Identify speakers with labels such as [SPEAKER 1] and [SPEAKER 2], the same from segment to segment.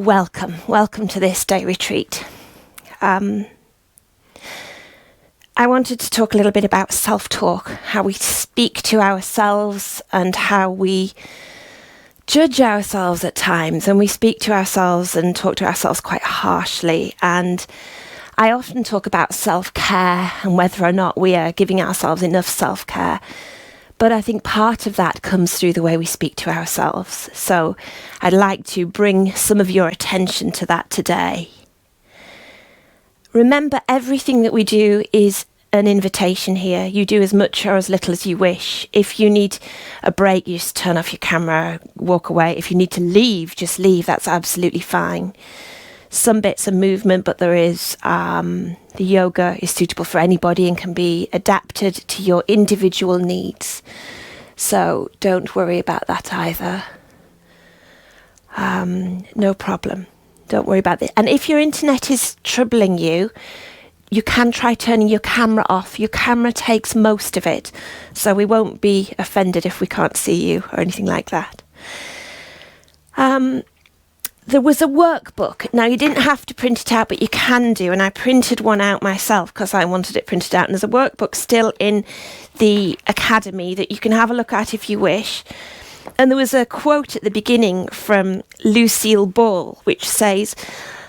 [SPEAKER 1] Welcome to this day retreat. I wanted to talk a little bit about self-talk, how we speak to ourselves and how we judge ourselves at times, and we speak to ourselves and talk to ourselves quite harshly. And I often talk about self-care and whether or not we are giving ourselves enough self-care. But I think part of that comes through the way we speak to ourselves. So I'd like to bring some of your attention to that today. Remember, everything that we do is an invitation here. You do as much or as little as you wish. If you need a break, you just turn off your camera, walk away. If you need to leave, just leave. That's absolutely fine. Some bits of movement, but there is the yoga is suitable for anybody and can be adapted to your individual needs. So don't worry about that either. No problem. Don't worry about it. And if your internet is troubling you, you can try turning your camera off. Your camera takes most of it, so we won't be offended if we can't see you or anything like that. There was a workbook. Now, you didn't have to print it out, but you can do. And I printed one out myself because I wanted it printed out. And there's a workbook still in the academy that you can have a look at if you wish. And there was a quote at the beginning from Lucille Ball, which says,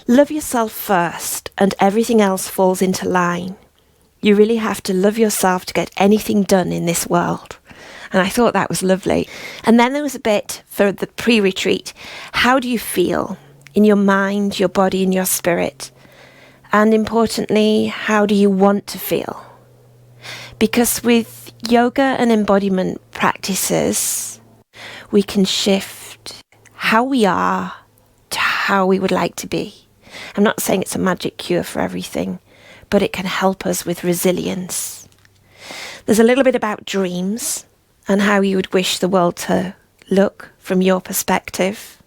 [SPEAKER 1] "Love yourself first and everything else falls into line. You really have to love yourself to get anything done in this world." And I thought that was lovely. And then there was a bit for the pre-retreat. How do you feel in your mind, your body, and your spirit? And importantly, how do you want to feel? Because with yoga and embodiment practices, we can shift how we are to how we would like to be. I'm not saying it's a magic cure for everything, but it can help us with resilience. There's a little bit about dreams and how you would wish the world to look from your perspective.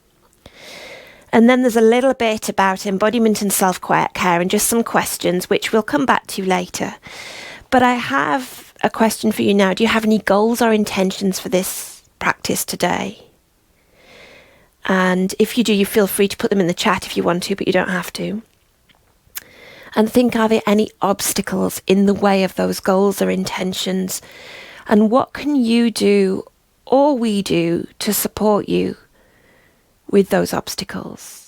[SPEAKER 1] And then there's a little bit about embodiment and self-care and just some questions, which we'll come back to later. But I have a question for you now. Do you have any goals or intentions for this practice today? And if you do, you feel free to put them in the chat if you want to, but you don't have to. And think, are there any obstacles in the way of those goals or intentions? And what can you do or we do to support you with those obstacles?